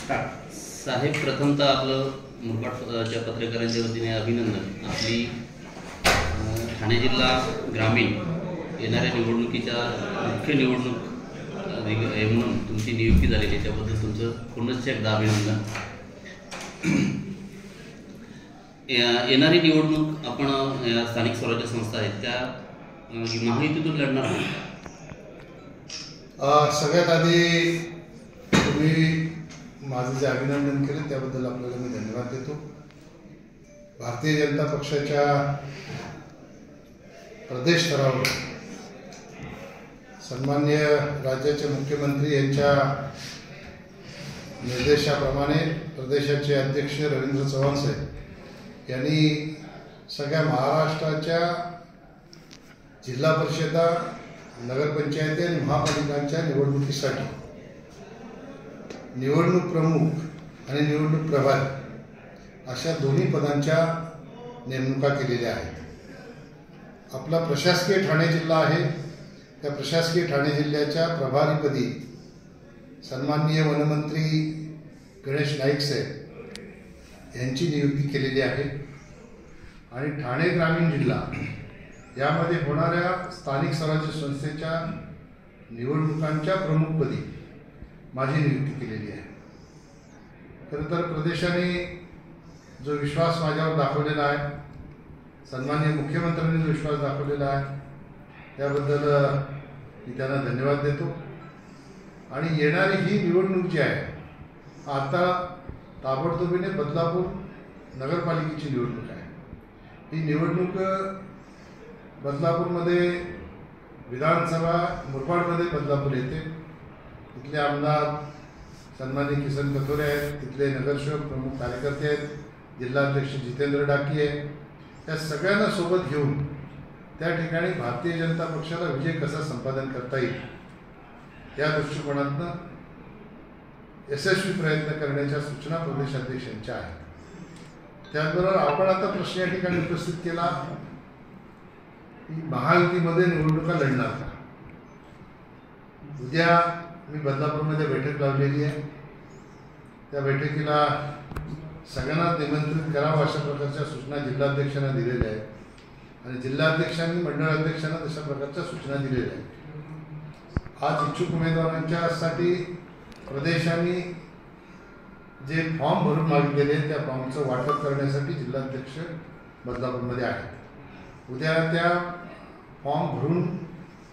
साहेब, प्रथमतः आपलं मुरबाडच्या पत्रकारांच्या वतीने अभिनंदन. आपली ठाणे जिल्हा ग्रामीण येणाऱ्या निवडणुकीच्या मुख्य निवडणूक म्हणून तुमची नियुक्ती झालेली आहे, त्याबद्दल तुमचं पुनश्च एकदा अभिनंदन. येणारी निवडणूक आपण स्थानिक स्वराज्य संस्था आहेत त्या महायुतीतून लढणार आहोत. सगळ्यात आधी तुम्ही माझं जे अभिनंदन केलं त्याबद्दल आपल्याला मी धन्यवाद देतो. भारतीय जनता पक्षाच्या प्रदेश स्तरावर सन्माननीय राज्याचे मुख्यमंत्री यांच्या निर्देशाप्रमाणे प्रदेशाचे अध्यक्ष रवींद्र चव्हाण साहेब यांनी सगळ्या महाराष्ट्राच्या जिल्हा परिषदा, नगरपंचायती आणि महापालिकांच्या निवडणुकीसाठी निवडणूक प्रमुख आणि निवडणूक प्रभारी अशा दोन्ही पदांच्या नेमणुका केलेल्या आहेत. आपला प्रशासकीय ठाणे जिल्हा आहे. त्या प्रशासकीय ठाणे जिल्ह्याच्या प्रभारीपदी सन्माननीय वनमंत्री गणेश नाईक साहेब यांची नियुक्ती केलेली आहे. आणि ठाणे ग्रामीण जिल्हा यामध्ये होणाऱ्या स्थानिक स्वराज्य संस्थेच्या निवडणुकांच्या प्रमुखपदी माझी नियुक्ती केलेली आहे. खरं तर प्रदेशाने जो विश्वास माझ्यावर दाखवलेला आहे, सन्माननीय मुख्यमंत्र्यांनी जो विश्वास दाखवलेला आहे, त्याबद्दल मी त्यांना धन्यवाद देतो. आणि येणारी ही निवडणूक जी आहे, आता ताबडतोबीने बदलापूर नगरपालिकेची निवडणूक आहे. ही निवडणूक बदलापूरमध्ये विधानसभा, मुरबाडमध्ये बदलापूर येते. तिथले आमदार सन्माननीय किसन कथोरे आहेत, तिथले नगरसेवक प्रमुख कार्यकर्ते आहेत, जिल्हाध्यक्ष जितेंद्र डाकी आहे. त्या सगळ्यांना सोबत घेऊन त्या ठिकाणी भारतीय जनता पक्षाला विजय कसा संपादन करता येईल या दृष्टिकोनातून यशस्वी प्रयत्न करण्याच्या सूचना प्रदेशाध्यक्षांच्या आहेत. त्याचबरोबर आपण आता प्रश्न या ठिकाणी उपस्थित केला की महायुतीमध्ये निवडणुका लढणार का. उद्या मी बदलापूरमध्ये बैठक लावलेली आहे. त्या बैठकीला सगळ्यांना निमंत्रित करावं अशा प्रकारच्या सूचना जिल्हाध्यक्षांना दिलेल्या आहेत आणि जिल्हाध्यक्षांनी मंडळाध्यक्षांना तशा प्रकारच्या सूचना दिलेल्या आहेत. आज इच्छुक उमेदवारांच्यासाठी प्रदेशांनी जे फॉर्म भरून मागितलेले त्या फॉर्मचं वाटप करण्यासाठी जिल्हाध्यक्ष बदलापूरमध्ये आहेत. उद्या त्या फॉर्म भरून,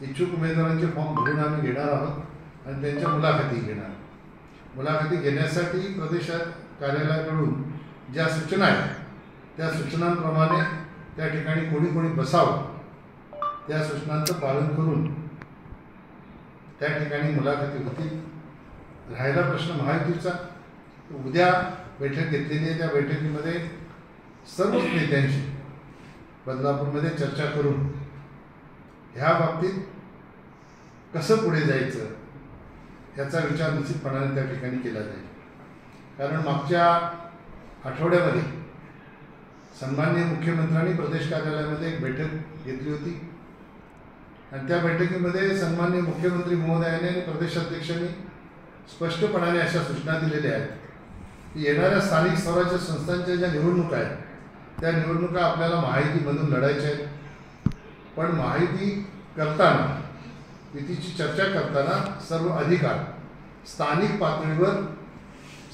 इच्छुक उमेदवारांचे फॉर्म भरून आम्ही घेणार आहोत आणि त्यांच्या मुलाखती घेणार. मुलाखती घेण्यासाठी प्रदेश कार्यालयाकडून ज्या सूचना आहेत त्या सूचनांप्रमाणे त्या ठिकाणी कोणी बसावं, त्या सूचनांचं पालन करून त्या ठिकाणी मुलाखती होतील. राहिला प्रश्न महायुतीचा, उद्या बैठक घेतलेली आहे. त्या बैठकीमध्ये सर्वच नेत्यांशी बदलापूरमध्ये चर्चा करून ह्या बाबतीत कसं पुढे जायचं याचा विचार निश्चितपणाने त्या ठिकाणी केला जाईल. कारण मागच्या आठवड्यामध्ये सन्माननीय मुख्यमंत्र्यांनी प्रदेश कार्यालयामध्ये एक बैठक घेतली होती आणि त्या बैठकीमध्ये सन्माननीय मुख्यमंत्री महोदयांनी आणि प्रदेशाध्यक्षांनी स्पष्टपणाने अशा सूचना दिलेल्या आहेत की येणाऱ्या स्थानिक स्वराज्य संस्थांच्या ज्या निवडणुका आहेत त्या निवडणुका आपल्याला महायुतीमधून लढायच्या आहेत. पण महायुती करताना, युतीची चर्चा करताना सर्व अधिकार स्थानिक पातळीवर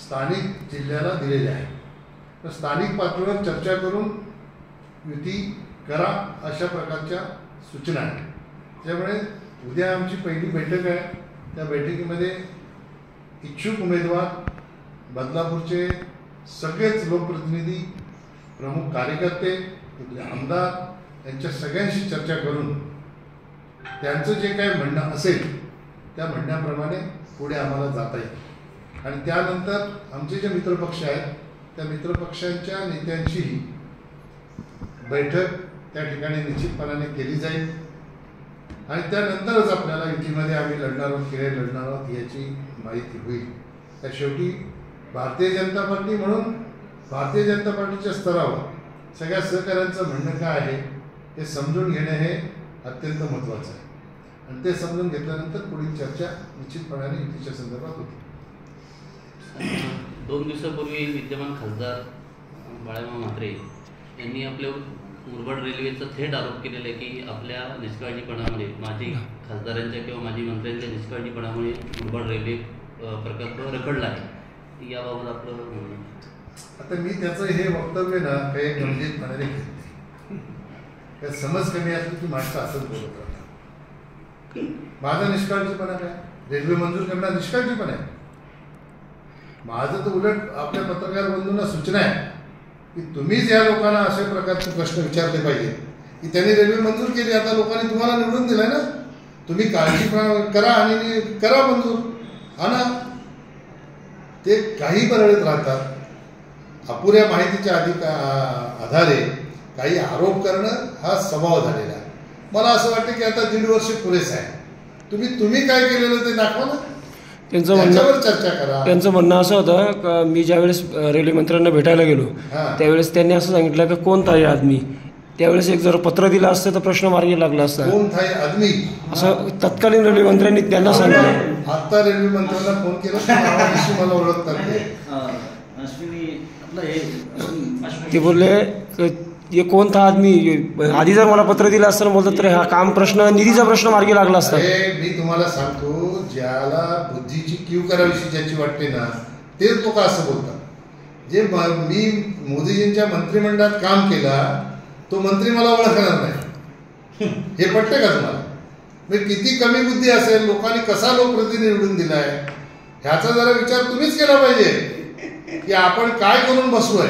स्थानिक जिल्ह्याला दिलेले आहे. तर स्थानिक पातळीवर चर्चा करून युती करा अशा प्रकारच्या सूचना आहेत. त्यामुळे उद्या आमची पहिली बैठक आहे. त्या बैठकीमध्ये इच्छुक उमेदवार, बदलापूरचे सगळेच लोकप्रतिनिधी, प्रमुख कार्यकर्ते, तिथले आमदार यांच्या सगळ्यांशी चर्चा करून त्यांचं जे काही म्हणणं असेल त्या म्हणण्याप्रमाणे पुढे आम्हाला जाता येईल. आणि त्यानंतर आमचे जे मित्रपक्ष आहेत त्या मित्रपक्षांच्या नेत्यांचीही बैठक त्या ठिकाणी निश्चितपणाने केली जाईल आणि त्यानंतरच आपल्याला युतीमध्ये आम्ही लढणार आहोत की नाही लढणार आहोत याची माहिती होईल. त्या शेवटी भारतीय जनता पार्टी म्हणून भारतीय जनता पार्टीच्या स्तरावर सगळ्या सहकाऱ्यांचं म्हणणं काय आहे हे समजून घेणे हे अत्यंत महत्त्वाचं आहे. आणि ते समजून घेतल्यानंतर पुढील चर्चा निश्चितपणाने युतीच्या संदर्भात होती. 2 दिवसापूर्वी विद्यमान खासदार बाळासाहेब म्हात्रे यांनी आपल्या मुरबाड रेल्वेचा थेट आरोप केलेला आहे की आपल्या निष्काळजीपणामुळे माजी खासदारांच्या किंवा माजी मंत्र्यांच्या निष्काळजीपणामुळे मुरबाड रेल्वे प्रकल्प रखडला आहे. याबाबत आपलं म्हणणं आहे. आता मी त्याचं हे वक्तव्य ना काही गंभीरपणाने घेत नाही. त्या समज कमी असली की माणसं असंच बोलत राहतात. माझा निष्काळजीपणा काय? रेल्वे मंजूर करणं निष्काळजीपणा आहे. माझं तर उलट आपल्या पत्रकार बंधूंना सूचना आहे की तुम्हीच या लोकांना अशा प्रकारचे प्रश्न विचारले पाहिजे की त्यांनी रेल्वे मंजूर केली, आता लोकांनी तुम्हाला निवडून दिलाय ना, तुम्ही काळजी करा आणि करा मंजूर. हा ना, ते काही बरळत राहतात. अपुऱ्या माहितीच्या आधारे काही आरोप करणं हा स्वभाव झालेला आहे. मला असं वाटतं की आता 1.5 वर्ष पुरेसं आहे. तुम्ही काय केलेलं ते दाखवा ना, त्याच्यावर चर्चा करा. त्यांचं म्हणणं असं होतं की मी ज्यावेळेस रेल्वे मंत्र्यांना भेटायला गेलो त्यावेळेस त्यांनी असं सांगितलं की कोण था ये आदमी. त्यावेळेस एक जर पत्र दिलं असतं तर प्रश्न मार्गी लागला असता. कोण था ये आदमी असं तत्कालीन रेल्वे मंत्र्यांनी त्यांना सांगितलं. आता रेल्वे मंत्र्यांना फोन केला मला ओळखतात ते बोलले ये कोण था आदमी. आधी जर मला पत्र दिलं असतं बोलतात तर हा काम प्रश्न निधीचा प्रश्न मार्गी लागला असता. मी तुम्हाला सांगतो, ज्याला बुद्धीची कीव करावीशी ज्याची वाटते ना तेच लोक असं बोलतात. जे मी मोदीजींच्या मंत्रिमंडळात काम केला तो मंत्री मला ओळखणार नाही, हे पटतं का तुम्हाला? म्हणजे किती कमी बुद्धी असेल, लोकांनी कसा लोकप्रतिनिधी निवडून दिलाय ह्याचा जरा विचार तुम्हीच केला पाहिजे की आपण काय करून बसलोय.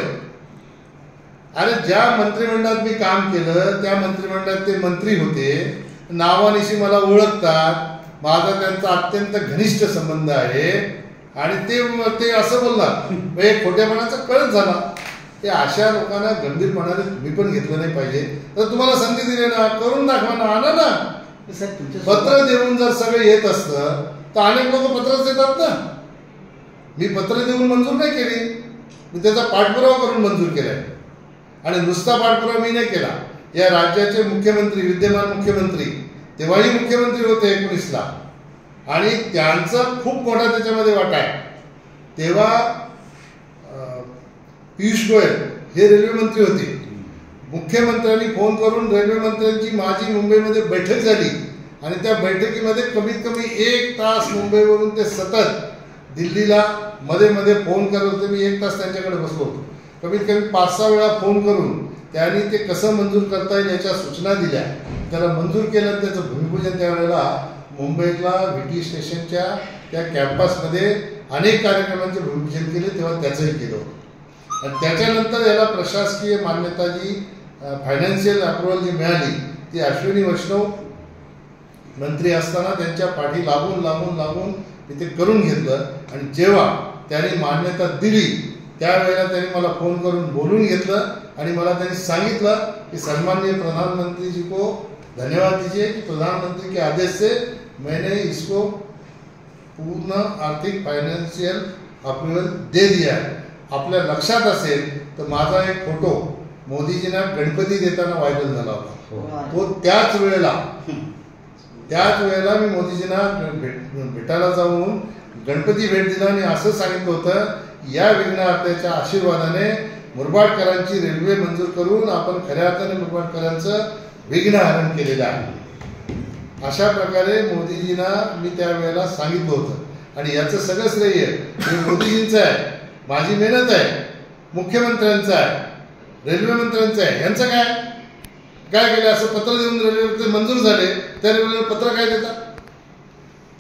अरे ज्या मंत्रिमंडळात मी काम केलं त्या मंत्रिमंडळात ते मंत्री होते, नावानिशी मला ओळखतात, माझा त्यांचा अत्यंत घनिष्ठ संबंध आहे आणि ते असं बोलणार म्हणजे खोट्यापणाचा कळत झाला. ते अशा लोकांना गंभीरपणाने तुम्ही पण घेतलं नाही पाहिजे. तर तुम्हाला संधी दिली ना, करून दाखवा ना, आणा ना. पत्र देऊन जर सगळं येत असतं तर अनेक लोक पत्रच देतात ना. मी पत्र देऊन मंजूर नाही केली, मी त्याचा पाठपुरावा करून मंजूर केलाय. आणि नुसता पाठपुरावा मी नाही केला. या राज्याचे मुख्यमंत्री, विद्यमान मुख्यमंत्री तेव्हाही मुख्यमंत्री होते 19ला आणि त्यांचा खूप मोठा त्याच्यामध्ये वाटा आहे. तेव्हा पियुष गोयल हे रेल्वे मंत्री होते. मुख्यमंत्र्यांनी फोन करून रेल्वे मंत्र्यांची माझी मुंबईमध्ये बैठक झाली आणि त्या बैठकीमध्ये कमीत कमी 1 तास मुंबईवरून ते सतत दिल्लीला मध्ये मध्ये फोन करत होते. मी 1 तास त्यांच्याकडे बसलो होतो. कमीत कमी 5-6 वेळा फोन करून त्यांनी ते कसं मंजूर करता येईल याच्या सूचना दिल्या. त्याला मंजूर केलं. त्याचं भूमिपूजन त्यावेळेला मुंबईतला VT स्टेशनच्या त्या कॅम्पसमध्ये अनेक कार्यक्रमांचे भूमिपूजन केले, तेव्हा त्याचंही केलं होतं. आणि त्याच्यानंतर याला प्रशासकीय मान्यता जी फायनान्शियल अप्रुव्हल जी मिळाली ती अश्विनी वैष्णव मंत्री असताना त्यांच्या पाठी लागून मी ते करून घेतलं. आणि जेव्हा त्यांनी मान्यता दिली त्यावेळेला त्यांनी मला फोन करून बोलून घेतलं आणि मला त्यांनी सांगितलं की सन्माननीय प्रधानमंत्री जी को धन्यवाद दीजिए कि प्रधानमंत्री के आदेश से मैंने इसको पूर्ण आर्थिक फायनान्शियल अप्रुव्हल दे दिया है. आपल्या लक्षात असेल तर माझा एक फोटो मोदीजींना गणपती देताना व्हायरल झाला होता. तो त्याच वेळेला मी मोदीजींना भेटायला जाऊन गणपती भेट दिला आणि असं सांगितलं होतं या विघ्नहर्त्याच्या आशीर्वादाने मुरबाडकरांची रेल्वे मंजूर करून आपण खऱ्या अर्थाने मुरबाडकरांचं विघ्नहरण केलेलं आहे. अशा प्रकारे मोदीजींना मी त्यावेळेला सांगितलं होतं आणि याचं सगळं श्रेय हे मोदीजींचं आहे, माझी मेहनत आहे, मुख्यमंत्र्यांचं आहे, रेल्वे मंत्र्यांचं आहे. यांचं काय केलं? असं पत्र देऊन रेल्वे मंजूर झाले त्या रेल्वेला पत्र काय देतात?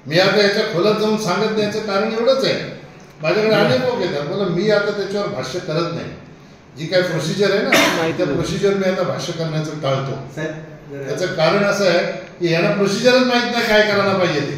मी आता याच्या खोलात जाऊन सांगत नाही. याचं कारण एवढंच आहे, माझ्याकडे अनेक लोक येतात मला, मी आता त्याच्यावर भाष्य करत नाही. जी काय प्रोसिजर आहे ना त्या प्रोसिजर मी आता भाष्य करण्याचं टाळतो. त्याचं कारण असं आहे की यांना प्रोसिजरच माहित नाही काय करायला पाहिजे ते,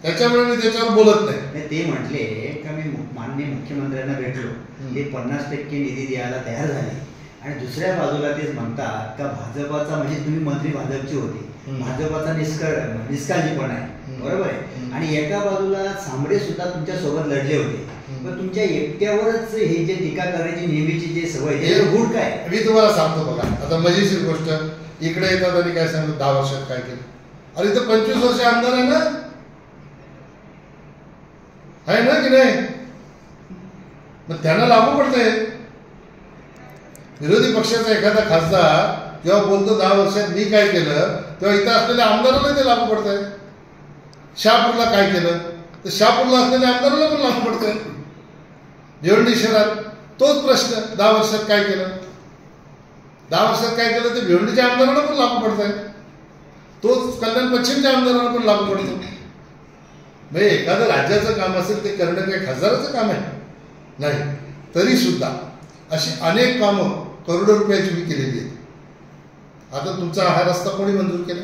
त्याच्यामुळे मी त्याच्यावर बोलत नाही. ते म्हटले का मी माननीय मुख्यमंत्र्यांना भेटलो, ते 50% निधी द्यायला तयार झाले आणि दुसऱ्या बाजूला तेच म्हणतात का भाजपाचा म्हणजे तुम्ही मंत्री भाजपची होती, भाजपाचा निष्काळजीपणा आहे, बरोबर आहे. आणि एका बाजूला सांबडे सुद्धा तुमच्या सोबत लढले होते, पण तुमच्या एकट्यावरच हे जे टीका करायची नेहमीची जे सवय गुड काय? मी तुम्हाला सांगतो बघा, आता मजेशीर गोष्ट, इकडे येतात आणि काय सांगतात 10 वर्षात काय केलं. अरे इथं 25 वर्ष आमदार आहे ना की नाही? मग त्यांना लागू पडतंय. विरोधी पक्षाचा एखादा खासदार जेव्हा बोलतो 10 वर्षात मी काय केलं, तेव्हा इथं असलेल्या आमदाराला ते लागू पडत आहे. शहापूरला काय केलं तर शहापूरला असलेल्या आमदाराला पण लागू पडतंय. भिवंडी शहरात तोच प्रश्न 10 वर्षात काय केलं, 10 वर्षात काय केलं ते भिवंडीच्या आमदाराला पण लागू पडत आहे. तोच कल्याण पश्चिमच्या आमदाराला पण लागू पडतो. म्हणजे एखादं राज्याचं काम असेल ते करणं काही खासदाराचं काम आहे नाही. तरी सुद्धा अशी अनेक कामं करोडो रुपयाची मी केलेली आहेत. आता तुमचा हा रस्ता कोणी मंजूर केला?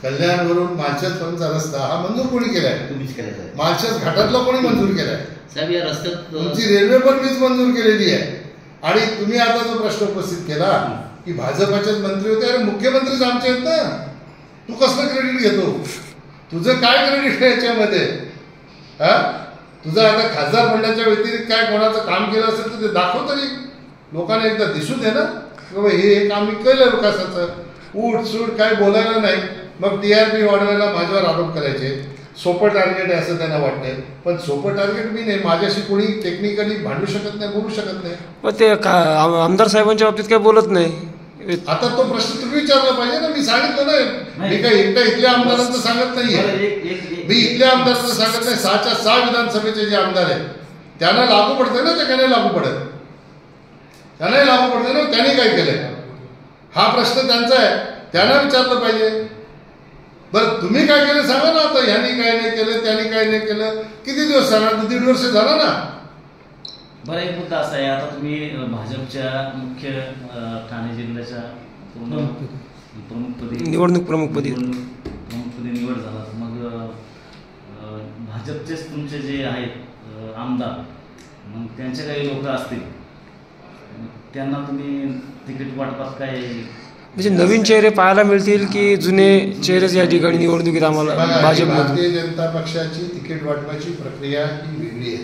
कल्याणवरून माळशेजपर्यंतचा रस्ता हा मंजूर कोणी केलाय? तुम्हीच केलं साहेब. माळशेज घाटातला कोणी मंजूर केलाय? साहेब या रस्त्यात तुमची रेल्वे पण मीच मंजूर केलेली आहे. आणि तुम्ही आता जो प्रश्न उपस्थित केला की भाजपाचेच मंत्री होते, अरे मुख्यमंत्रीच आमचे आहेत ना, तू कसलं क्रेडिट घेतो? तुझं काय क्रेडिट आहे याच्यामध्ये? हा, तुझं आता खासदार मंडळाच्या व्यतिरिक्त काय कोणाचं काम केलं असेल तर ते दाखव तरी, लोकांना एकदा दिसू दे ना बाबा हे काम मी केलं विकासाचं. उठ सूट काय बोलायला नाही, मग TRP वाढवायला माझ्यावर आरोप करायचे. सोपं टार्गेट आहे असं त्यांना वाटतंय, पण सोपं टार्गेट मी नाही. माझ्याशी कोणी टेक्निकली भांडू शकत नाही, बोलू शकत नाही. पण ते आमदार साहेबांच्या बाबतीत काही बोलत नाही. आता तो प्रश्न तुम्ही विचारला पाहिजे ना. मी सांगितलं ना, मी काही एकट्या इथल्या आमदारांचं सांगत नाहीये. मी इथल्या आमदारांचं सांगत नाही. 6च्या 6 विधानसभेचे जे आमदार आहेत त्यांना लागू पडतंय ना, ते काही लागू पडत, त्यांनाही लागू पडतंय ना. त्यांनी काय केलंय हा प्रश्न त्यांचा आहे, त्यांना विचारलं पाहिजे. बरं तुम्ही काय केलं सांगा ना. आता ह्यांनी काय नाही केलं, त्यांनी काय नाही केलं, किती दिवस झाला? 1.5 वर्ष झाला ना. बरं, एक मुद्दा असा आहे, आता तुम्ही भाजपच्या मुख्य ठाणे जिल्ह्याच्या प्रमुखपदी निवडणूक प्रमुखपदी निवड झाला. मग भाजपचेच तुमचे जे आहेत आमदार, मग त्यांचे काही लोक असतील, त्यांना तुम्ही तिकीट वाटपात काय म्हणजे नवीन चेहरे पाहायला मिळतील की जुने चेहरेच या ठिकाणी निवडणुकीत आम्हाला भाजप? भारतीय जनता पक्षाची तिकीट वाटपाची प्रक्रिया ही वेगळी आहे.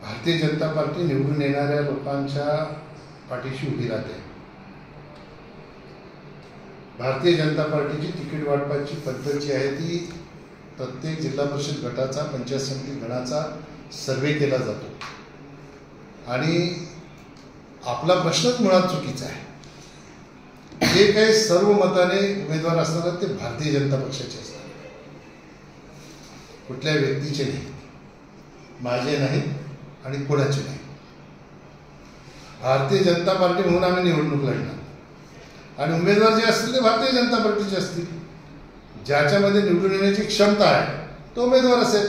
भारतीय जनता पार्टी निवडून येणाऱ्या लोकांच्या पाठीशी उभी राहते. भारतीय जनता पार्टीची तिकीट वाटपाची पद्धत जी आहे ती प्रत्येक जिल्हा परिषद गटाचा, पंचायत समिती गणाचा सर्वे केला जातो. आणि आपला प्रश्नच मुळात चुकीचा आहे. जे काही सर्व मताने उमेदवार असतात ते भारतीय जनता पक्षाचे असतात, कुठल्या व्यक्तीचे नाही, माझे नाही आणि कोणाचे नाही. भारतीय जनता पार्टी म्हणून आम्ही निवडणूक लढणार आणि उमेदवार जे असतील ते भारतीय जनता पार्टीचे असतील. ज्याच्यामध्ये निवडून येण्याची क्षमता आहे तो उमेदवार असेल.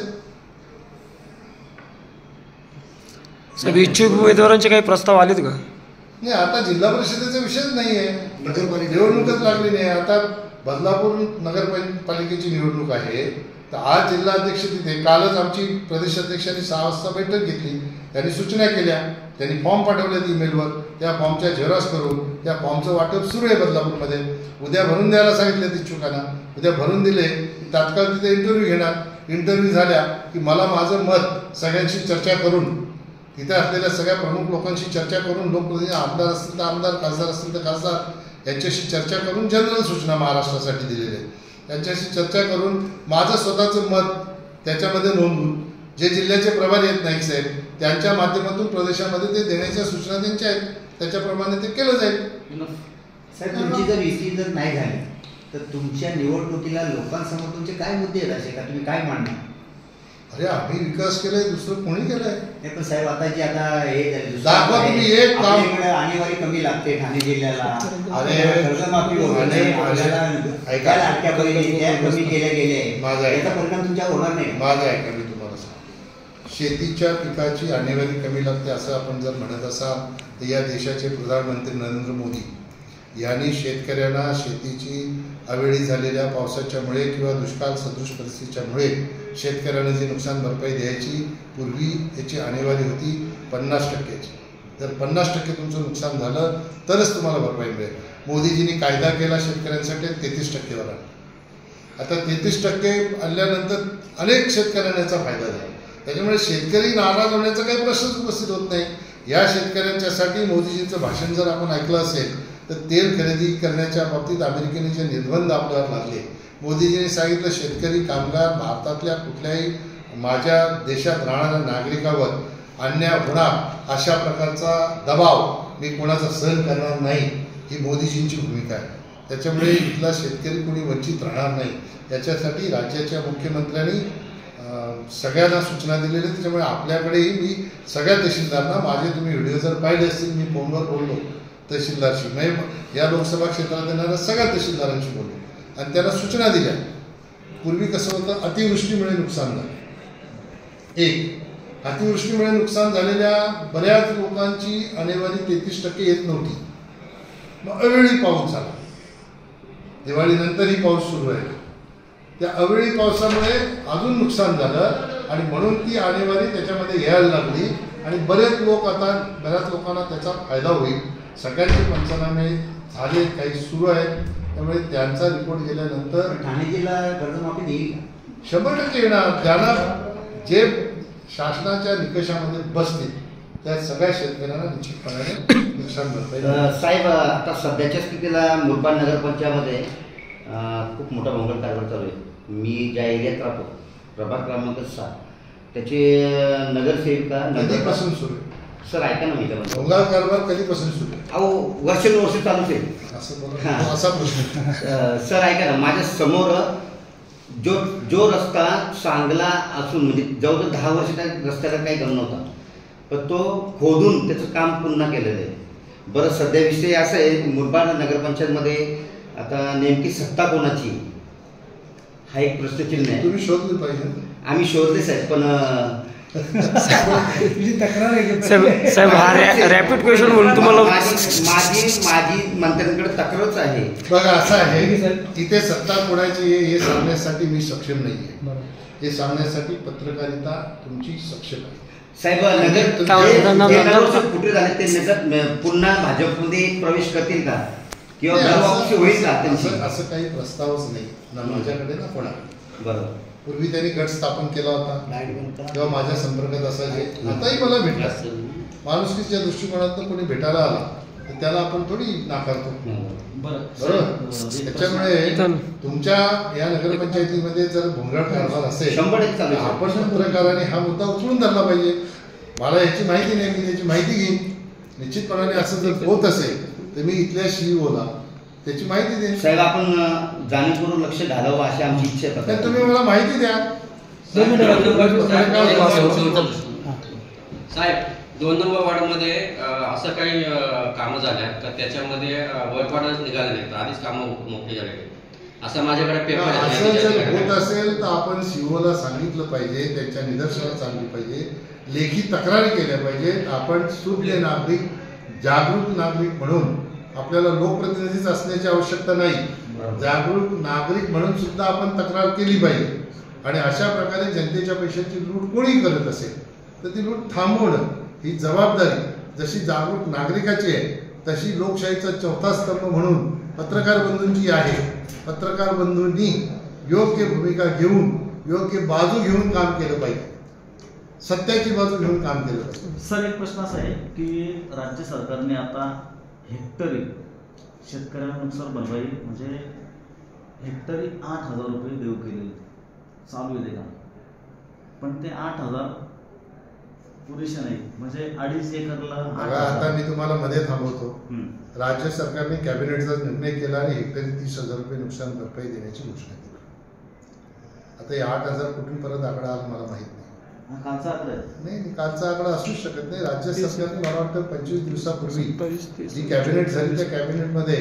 साहेब, इच्छुक उमेदवारांचे काही प्रस्ताव आलेत का? नाही, आता जिल्हा परिषदेचा विषयच नाही आहे. निवडणूकच लागली नाही. आता बदलापूर नगरपालिकेची निवडणूक आहे, तर आज जिल्हाध्यक्ष तिथे, कालच आमची प्रदेश अध्यक्षांनी 6 वाजता बैठक घेतली. त्यांनी सूचना केल्या, त्यांनी फॉर्म पाठवलेत ईमेलवर, त्या फॉर्मच्या झेरॉक्स करून त्या फॉर्मचं वाटप सुरू आहे बदलापूरमध्ये. उद्या भरून द्यायला सांगितलं इच्छुकांना. उद्या भरून दिले तात्काळ तिथे इंटरव्ह्यू घेणार. इंटरव्ह्यू झाल्या की मला माझं मत सगळ्यांशी चर्चा करून, तिथे असलेल्या सगळ्या प्रमुख लोकांशी चर्चा करून, लोकप्रतिनिधी आमदार असतील तर आमदार, खासदार असतील तर खासदार, यांच्याशी चर्चा करून जनरल सूचना महाराष्ट्रासाठी दिलेल्या आहेत. त्यांच्याशी चर्चा करून माझं स्वतःचं मत त्याच्यामध्ये नोंदवून, जे जिल्ह्याचे प्रभारी आहेत नाईक साहेब, त्यांच्या माध्यमातून प्रदेशामध्ये ते देण्याच्या सूचना त्यांच्या आहेत, त्याच्याप्रमाणे ते केलं जाईल. साहेब, तुमची जर युती जर नाही झाली तर तुमच्या निवडणुकीला लोकांसमोर तुमचे काय मुद्दे आहेत असे का, तुम्ही काय मांडणार? अरे आम्ही विकास केलाय, दुसरं कोणी केलाय? नाही पण साहेब, आता जी आता हे दाखवा तुम्ही एक काम. आपल्याकडे आणीवारी कमी लागते ठाणे जिल्ह्याला, अरे कर्जमाफी वगैरे लाडक्या बहिणी त्या कमी केल्या गेल्या, याचा परिणाम तुमच्यावर होणार नाही? माझं ऐका, मी तुम्हाला सांगतो, शेतीच्या पिकाची आणेवारी कमी लागते असं आपण जर म्हणत असाल तर या देशाचे प्रधानमंत्री नरेंद्र मोदी यांनी शेतकऱ्यांना शेतीची अवेळी झालेल्या पावसाच्यामुळे किंवा दुष्काळ सदृश परिस्थितीच्यामुळे शेतकऱ्यांना जी नुकसान भरपाई द्यायची, पूर्वी याची आणेवारी होती 50%ची. जर 50% तुमचं नुकसान झालं तरच तुम्हाला भरपाई मिळेल. मोदीजींनी कायदा केला शेतकऱ्यांसाठी 33%वर आणला. आता 33% आणल्यानंतर अनेक शेतकऱ्यांना याचा फायदा झाला. त्याच्यामुळे शेतकरी नाराज होण्याचा काही प्रश्नच उपस्थित होत नाही. या शेतकऱ्यांच्यासाठी मोदीजींचं भाषण जर आपण ऐकलं असेल तर तेल खरेदी करण्याच्या बाबतीत अमेरिकेने जे निर्बंध आपल्यावर लादले, मोदीजींनी सांगितलं शेतकरी कामगार भारतातल्या कुठल्याही माझ्या देशात राहणाऱ्या नागरिकावर अन्याय होणार अशा प्रकारचा दबाव मी कोणाचा सहन करणार नाही, ही मोदीजींची भूमिका आहे. त्याच्यामुळे इथला शेतकरी कोणी वंचित राहणार नाही याच्यासाठी राज्याच्या मुख्यमंत्र्यांनी सगळ्यांना सूचना दिलेल्या. त्याच्यामुळे आपल्याकडेही मी सगळ्या तहसीलदारांना, माझे तुम्ही व्हिडिओ जर पाहिले असतील, मी फोनवर बोललो तहसीलदारशी, म्हणजे या लोकसभा क्षेत्रात येणाऱ्या सगळ्या तहसीलदारांशी बोललो आणि त्यांना सूचना दिल्या. पूर्वी कसं होतं, अतिवृष्टीमुळे नुकसान झालं. अतिवृष्टीमुळे नुकसान झालेल्या बऱ्याच लोकांची आणेवारी 33% येत नव्हती. मग अवेळी पाऊस झाला, दिवाळीनंतरही पाऊस सुरू आहे. त्या अवेळी पावसामुळे अजून नुकसान झालं आणि म्हणून ती आणेवारी त्याच्यामध्ये यायला लागली आणि बरेच लोकांना त्याचा फायदा होईल. सगळ्यांचे पंचनामे झाले, काही सुरू आहेत. त्यामुळे त्यांचा रिपोर्ट गेल्यानंतर ठाणे जिल्हा कर्जमाफी देईल 100% येणार. ज्यांना जे शासनाच्या निकषामध्ये बसतील त्या सगळ्या शेतकऱ्यांना निश्चितपणाने नुकसान भरपाई. साहेब, आता सध्याच्या स्थितीला मुरबाड नगरपंचायतमध्ये खूप मोठा भोंगळ कारभार चालू आहे. मी ज्या एरियात राहतो, प्रभाग क्रमांक 7, त्याचे नगरसेविका कधीपासून सुरू आहे? सर ऐका ना, मी काय म्हणतो, भोंगळ कारभार कधीपासून सुरू आहे? अहो वर्षानुवर्ष चालूच आहे. असं बोला, असा प्रश्न. सर ऐका ना, माझ्या समोर जो रस्ता चांगला असून म्हणजे जवळजवळ 10 वर्ष त्या रस्त्याला काही गम नव्हता, पण तो खोदून त्याचं काम पुन्हा केलेलं आहे. बरं, सध्या विषय असा आहे, मुरबाड नगरपंचायतमध्ये आता नेमकी सत्ता कोणाची हा एक प्रश्नचिन्ह आहे. तुम्ही शोधले पाहिजे. आम्ही शोधले साहेब, पण साहेब हा रॅपिड क्वेश्चन म्हणून तुम्हाला माझी मंत्र्यांकडे तक्रारच आहे. बघा, असं आहे, तिथे सत्ता कोणाची हे सांगण्यासाठी मी सक्षम नाही आहे. हे सांगण्यासाठी पत्रकारिता तुमची सक्षम आहे. साहेब, नगर कुठे झाले ते नगर पुन्हा भाजपमध्ये प्रवेश करतील का किंवा घरवापसी होईल का त्यांची? असं काही प्रस्तावच नाही ना माझ्याकडे ना कोणाकडे. बरोबर. पूर्वी त्यांनी गट स्थापन केला होता तेव्हा माझ्या संपर्कात असायचे. आताही मला भेटतात. माणुसकीच्या दृष्टिकोनातून कोणी भेटायला आला तर त्याला आपण थोडी नाकारतो, बरोबर. त्याच्यामुळे तुमच्या या नगरपंचायतीमध्ये जर भोंगळ कारभार असेल, 100% आपण पत्रकारांनी हा मुद्दा उचलून धरला पाहिजे. मला याची माहिती नाही, मी त्याची माहिती घेईन. निश्चितपणाने असं जर होत असेल तर मी इथल्या CEO त्याची माहिती देईन. साहेब, आपण जाणीवपूर्वक लक्ष घालावं अशी आमची इच्छा आहे. तुम्ही मला माहिती द्या. साहेब, 2 नंबर वॉर्डमध्ये असं काही कामं झाल्या का त्याच्यामध्ये वरपाडच निघाले नाहीत, आधीच कामं मोठी झाले असं माझ्याकडे पेपर असं जर होत असेल तर आपण CEO सांगितलं पाहिजे, त्यांच्या निदर्शनास आणली पाहिजे, लेखी तक्रारी केल्या पाहिजेत. आपण सुज्ञ नागरिक, जागरूक नागरिक म्हणून आपल्याला लोकप्रतिनिधीच असण्याची आवश्यकता नाही. जागरूक नागरिक म्हणून सुद्धा आपण तक्रार केली पाहिजे. आणि अशा प्रकारे जनतेच्या पैशाची लूट कोणी करत असेल तर ती लूट थांबवणं ही जबाबदारी जशी जागरूक नागरिकाची आहे तशी लोकशाहीचा 4था स्तंभ म्हणून पत्रकार बंधूंची आहे. पत्रकार बंधूंनी योग्य भूमिका घेऊन, योग्य बाजू घेऊन काम केलं पाहिजे, सत्याची बाजू घेऊन काम केलं पाहिजे. सर, एक प्रश्न असा आहे की राज्य सरकारने आता हेक्टरी शेतकऱ्यांनुसार भरपाई म्हणजे हेक्टरी 8,000 रुपये देऊ केलेले चालू आहे ते काम, पण ते 8,000 पुरेसे नाही. म्हणजे 2.5 एकरला. आता मी तुम्हाला मध्ये थांबवतो. राज्य सरकारने कॅबिनेटचा निर्णय केला आणि हेक्टरी 30,000 रुपये नुकसान भरपाई देण्याची घोषणा केली. आता हे 8,000 कुठून परत आकडा आला मला माहित नाही. कालचा आकडा नाही, कालचा आकडा असूच शकत नाही. राज्य सरकारने मला वाटतं 25 दिवसापूर्वी जी कॅबिनेट झाली त्या कॅबिनेटमध्ये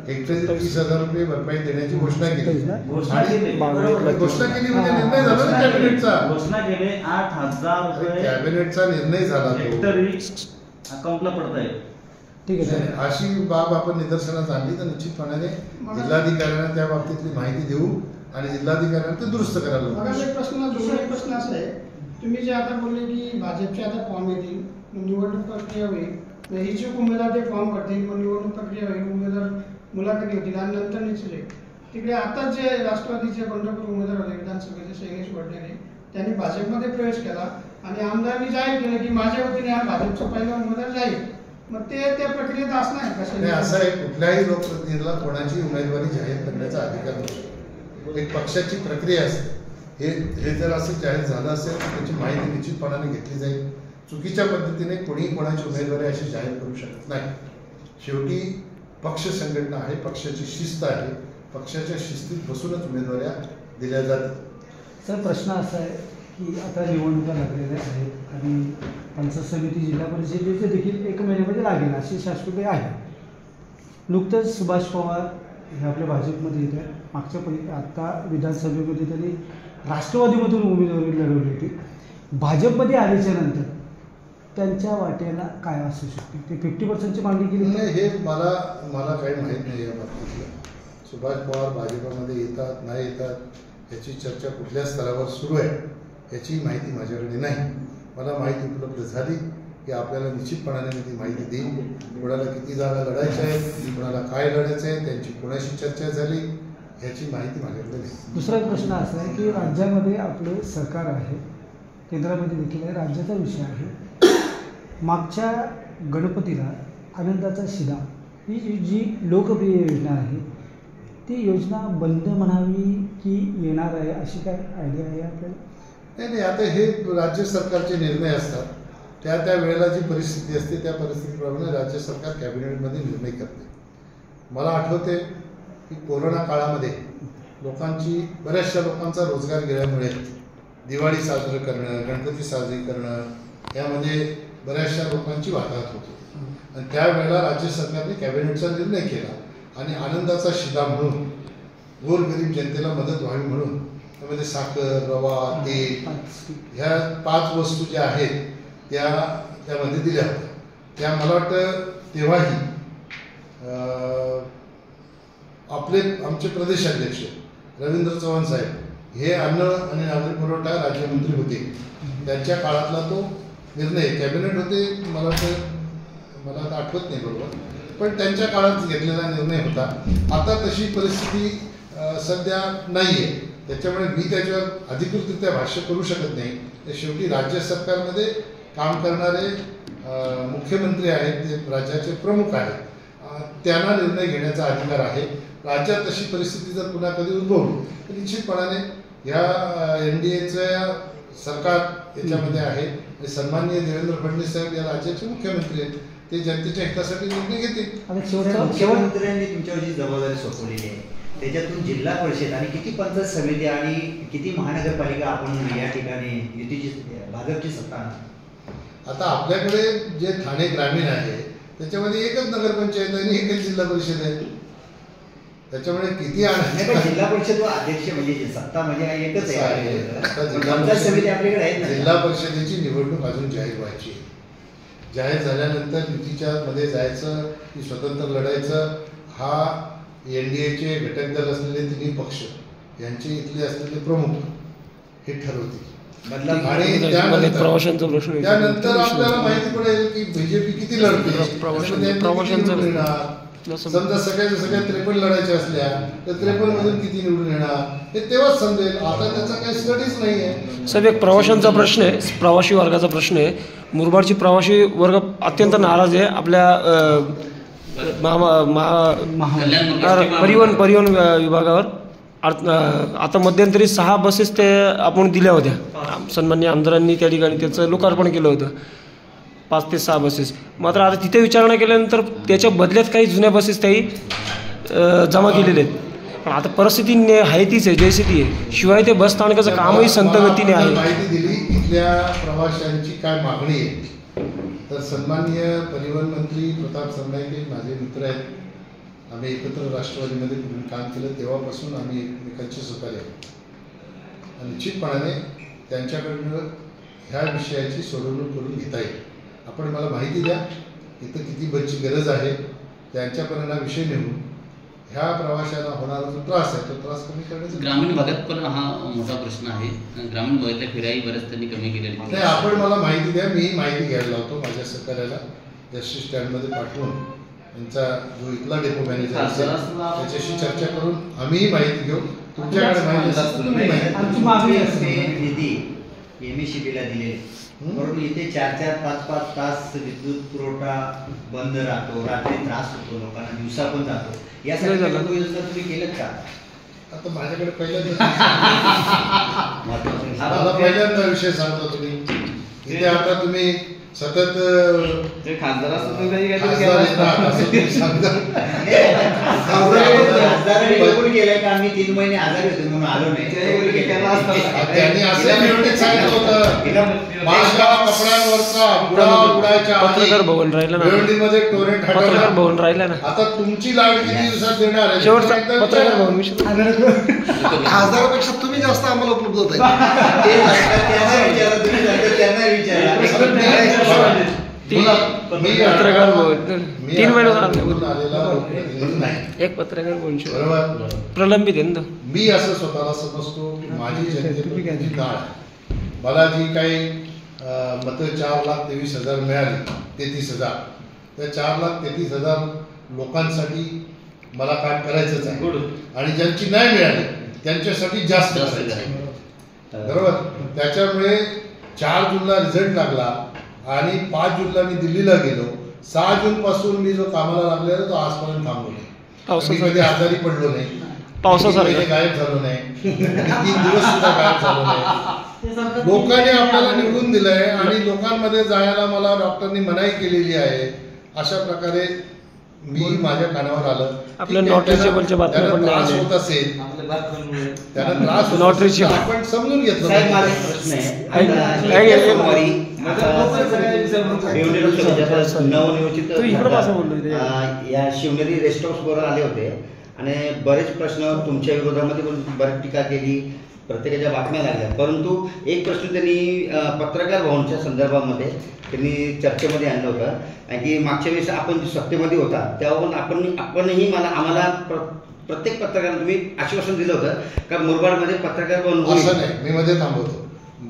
हेक्टरी 30,000 रुपये भरपाई देण्याची घोषणा केली. घोषणा केली म्हणजे निर्णय झाला ना कॅबिनेटचा. घोषणा केली 8,000 रुपये कॅबिनेटचा निर्णय झाला हेक्टरी अकाउंटला पडत आहे. ठीक आहे. अशी बाब आपण निदर्शनास आणली तर निश्चितपणाने जिल्हाधिकाऱ्यांना त्या बाबतीतली माहिती देऊ आणि जिल्हाधिकाऱ्यांना ते दुरुस्त करायला. एक प्रश्न असा आहे, तुम्ही जे आता बोलले की भाजपचे आता फॉर्म येतील, निवडणूक प्रक्रिया होईल, इच्छुक उमेदवार ते फॉर्म भरतील, मग निवडणूक प्रक्रिया होईल, उमेदवार मुलाखती होतील आणि नंतर निश्चित होईल. तिकडे आता जे राष्ट्रवादीचे बंडखोर उमेदवार होते विधानसभेचे शैलेश वडनेरे, त्यांनी भाजपमध्ये प्रवेश केला आणि आमदारांनी जाहीर केलं की माझ्या वतीने हा भाजपचा पहिला उमेदवार जाईल. मग ते त्या प्रक्रियेत असणार का? असं आहे, कुठल्याही लोकप्रतिनिधीला कोणाची उमेदवारी जाहीर करण्याचा अधिकार नसतो. एक पक्षाची प्रक्रिया असते हे जर असं जाहीर झालं असेल तर त्याची माहिती निश्चितपणाने घेतली जाईल. चुकीच्या पद्धतीने कोणीही कोणाची उमेदवारी अशी जाहीर करू शकत नाही. शेवटी पक्ष संघटना आहे, पक्षाची शिस्त आहे, पक्षाच्या शिस्तीत बसूनच उमेदवाऱ्या दिल्या जातात. सर, प्रश्न असा आहे की आता निवडणुका लागलेल्या आहेत आणि पंचायत समिती जिल्हा परिषदेचे देखील 1 महिन्यामध्ये लागेल अशी शाश्वती आहे. नुकतंच सुभाष पवार हे आपल्या भाजपमध्ये येत आहे. आत्ता विधानसभेमध्ये त्यांनी राष्ट्रवादीमधून उमेदवारी लढवली होती. भाजपमध्ये आल्याच्या नंतर त्यांच्या वाट्याला काय असू शकते? ते 50%ची मागणी केली नाही, हे मला काही माहीत नाही या बाबतीतलं. सुभाष पवार भाजपमध्ये येतात नाही येतात याची चर्चा कुठल्या स्तरावर सुरू आहे याची माहिती माझ्याकडे नाही. मला माहिती उपलब्ध झाली की आपल्याला निश्चितपणाने मी ती माहिती देईन. कोणाला किती जागा लढायच्या आहेत, कोणाला काय लढायचं आहे, त्यांची कोणाशी चर्चा झाली ह्याची माहिती माझ्याकडे नाही. दुसरा एक प्रश्न असा आहे की राज्यामध्ये आपलं सरकार आहे, केंद्रामध्ये देखील आहे, राज्याचा विषय आहे. मागच्या गणपतीला आनंदाचा शिदा ही जी लोकप्रिय योजना आहे ती योजना बंद म्हणावी की येणार आहे अशी काय आयडिया आहे आपल्याला? नाही, आता हे राज्य सरकारचे निर्णय असतात. त्या वेळेला जी परिस्थिती असते त्या परिस्थितीप्रमाणे राज्य सरकार कॅबिनेटमध्ये निर्णय करते. मला आठवते की कोरोना काळामध्ये बऱ्याचशा लोकांचा रोजगार गेल्यामुळे दिवाळी साजरी करणं, गणपती साजरी करणं यामध्ये बऱ्याचशा लोकांची वाताहत होती. आणि त्यावेळेला राज्य सरकारने कॅबिनेटचा निर्णय केला आणि आनंदाचा शिदा म्हणून गोरगरीब जनतेला मदत व्हावी म्हणून त्यामध्ये साखर, रवा, तेल ह्या 5 वस्तू ज्या आहेत त्यामध्ये दिल्या होत्या. त्या मला वाटतं तेव्हाही आमचे प्रदेशाध्यक्ष रवींद्र चव्हाण साहेब हे अन्न आणि नागरी पुरवठा राज्यमंत्री होते. त्यांच्या काळातला तो निर्णय कॅबिनेट होते, मला आता आठवत नाही बरोबर, पण त्यांच्या काळात घेतलेला निर्णय होता. आता तशी परिस्थिती सध्या नाही आहे, त्याच्यामुळे मी त्याच्यावर अधिकृतरित्या भाष्य करू शकत नाही. शेवटी राज्य सरकारमध्ये काम करणारे मुख्यमंत्री आहेत, ते राज्याचे प्रमुख आहेत, त्यांना निर्णय घेण्याचा अधिकार आहे. राज्यात तशी परिस्थिती जर पुन्हा कधी उद्भवली तर निश्चितपणाने ह्या NDAचं सरकार याच्यामध्ये आहे आणि सन्माननीय देवेंद्र फडणवीस साहेब या राज्याचे मुख्यमंत्री आहेत, ते जनतेच्या हितासाठी निर्णय घेतील. मुख्यमंत्र्यांनी तुमच्यावरची जबाबदारी सोपवलेली आहे, त्याच्यातून जिल्हा परिषद आणि किती पंचायत समिती आणि किती महानगरपालिका आपण या ठिकाणी युतीची भाजपची सत्ता. आता आपल्याकडे जे ठाणे ग्रामीण आहे त्याच्यामध्ये एकच नगरपंचायत आहे आणि एकच जिल्हा परिषद आहे. त्याच्यामुळे किती जिल्हा परिषद व अध्यक्ष म्हणजे सत्ता म्हणजे एकच आहे. पंचायत समिती आपल्याकडे आहेत. जिल्हा परिषदेची निवडणूक अजून जाहीर व्हायची आहे. जाहीर झाल्यानंतर युतीच्या मध्ये जायचं की स्वतंत्र लढायचं हा NDAचे घटक दल असलेले 3 पक्ष यांचे इथले असलेले प्रमुख हे ठरवतील. आणि त्यानंतर आपल्याला माहिती पडेल की BJP किती लढते. समजा सगळ्या 53 लढायच्या असल्या तर 53 मधून किती निवडून येणार हे तेव्हाच समजेल. आता त्याचा काही स्टडीज नाही आहे. साहेब, एक प्रवाशांचा प्रश्न आहे, प्रवासी वर्गाचा प्रश्न आहे. मुरबाडची प्रवासी वर्ग अत्यंत नाराज आहे आपल्या परिवहन विभागावर. आता मध्यंतरी 6 बसेस ते आपण दिल्या होत्या, सन्माननीय आमदारांनी त्या ठिकाणी त्याचं लोकार्पण केलं होतं, 5 ते 6 बसेस. मात्र आता तिथे विचारणा केल्यानंतर त्याच्या बदल्यात काही जुन्या बसेस त्याही जमा केलेले आहेत. पण आता परिस्थिती आहे तीच आहे, जैसे ती आहे. शिवाय ते बस स्थानकाचं कामही संत गतीने आहे. माहिती दिली इथल्या प्रवाशांची काय मागणी आहे. तर सन्माननीय परिवहन मंत्री प्रताप सरनाईक माझे मित्र आहेत. आम्ही एकत्र राष्ट्रवादीमध्ये काम केलं तेव्हापासून आम्ही एकमेकांचे सहकार्य आहोत. निश्चितपणाने त्यांच्याकडनं ह्या विषयाची सोडवणूक करून घेता येईल. आपण मला माहिती द्या इथं किती बसची गरज आहे, त्यांच्यापर्यंत हा विषय नेऊन ह्या प्रवाशांना होणारा जो त्रास आहे तो त्रास कमी करण्याचा. ग्रामीण भागात पण हा मोठा प्रश्न आहे. ग्रामीण भागातल्या फेऱ्याही बऱ्याच त्यांनी कमी केलेल्या नाही. आपण मला माहिती द्या, मी माहिती घ्यायला लावतो माझ्या सहकार्याला जस्टिस स्टँडमध्ये पाठवून त्यांचा जो इथला डेपो मॅनेजर असेल त्याच्याशी चर्चा करून आम्हीही माहिती घेऊ. तुमच्याकडे माहिती निधी MECBला दिलेले म्हणून इथे 4-4, 5-5 तास विद्युत पुरवठा बंद राहतो, रात्री त्रास होतो लोकांना, दिवसा पण जातो. यासाठी योजना तुम्ही केलं का? आता माझ्याकडे पहिल्यांदा मला पहिल्यांदा विषय सांगतो तुम्ही इथे आता तुम्ही सतत खासदार असतो खासदार येतात असं तुम्ही सांगता. केलंय का आम्ही 3 महिने आजारी होते म्हणून आलो नाही. त्यांनी असं निवडणूक सांगितलं होतं माशा कपड्यांवरचा बुडा उडायच्या पत्रकार भवन राहिलं ना. भिवंडीमध्ये टोरेंट पत्रकार हटवला. भवन राहिलं ना. आता तुमची लाट किती दिवसात देणार आहे? शेवटचा एकदा पत्रकार विचारा. भवन विषय खासदारापेक्षा तुम्ही जास्त आम्हाला उपलब्ध होत आहे. त्यांना विचारा. मी पत्रकार भवन मी 3 महिने आता झाले. निवडून आलेला लोकप्रतिनिधी नाही. एक पत्रकार भवन बरोबर. प्रलंबित आहे ना तो. मी असं स्वतःला समजतो की माझी जनतेप्रती काळ आहे. मला जी काही मतं 4,23,000 मिळाली 33,000 त्या 4,33,000 लोकांसाठी मला काम करायचंच आहे आणि ज्यांची नाही मिळाली त्यांच्यासाठी जास्त करायचं आहे. बरोबर. त्याच्यामुळे 4 जूनला रिझल्ट लागला आणि 5 जूनला मी दिल्लीला गेलो. 6 जून पासून मी जो कामाला लागलेला तो आजपर्यंत थांबलो नाही. मी कधी आजारी पडलो नाही. पावसासारखं. मी गायब झालो नाही. 3 दिवस सुद्धा गायब झालो नाही. लोकांनी आपल्याला निवडून दिलंय आणि लोकांमध्ये जायला मला डॉक्टरनी मनाई केलेली आहे. अशा प्रकारे मी माझ्या कानावर आलं. आपल्या नॉट रिचेबलच्या बातम्या पण त्रास नाही होत असेल त्यांना त्रास होत नॉट असेल, रिचेबल. तर आपण समजून घेतलं साहेब माझा पाहिजे. एक प्रश्न आहे. आहे. आहे. सोमवारी भिवंडी लोकसभेच्या नवनियोजित तू इकडं कसं बोललो इथे? या शिवनेरी रेस्ट हाऊस वर आले होते आणि बरेच प्रश्न तुमच्या विरोधामध्ये पण बरेच टीका केली, प्रत्येकाच्या बातम्या लागल्या. परंतु एक प्रश्न त्यांनी पत्रकार भवनच्या संदर्भामध्ये त्यांनी चर्चेमध्ये आणलं होतं की मागच्या वेळेस आपण सत्तेमध्ये होता तेव्हा आपणही आम्हाला प्रत्येक पत्रकारांना तुम्ही आश्वासन दिलं होतं का मुरबाडमध्ये पत्रकार भवन होईल. असं नाही. मी मध्ये थांबवतो.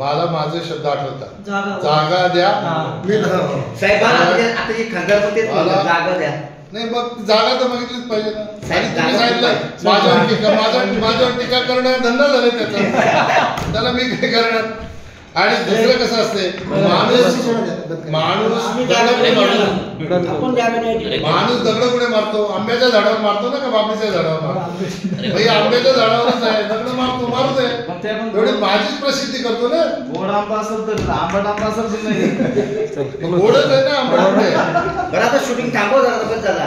मला माझे शब्द आठवतात. जागा द्या. साहेब आता जे खासदार होते मला- जागा द्या. नाही मग जागा तर बघितलीच पाहिजे ना. साहेब, आणि तुम्ही जागा- सांगितलं माझ्यावर टीका करणं धंदा झाले त्याचा. त्याला मी काय करणार. आणि दुसरं कसं असते माणूस दगड कुठे मारतो? आंब्याच्या झाडावर मारतो ना का बाबळीच्या झाडावर मारतो? भाई आंब्याच्या झाडावरच आहे. दगड मारू दे. एवढी माझीच प्रसिद्धी करतो ना. गोड आंबा असेल तर आंबट आंबा असेल तर नाही. गोडच आहे ना आंबट. बरं आता शूटिंग थांबव जरा, बस झाला.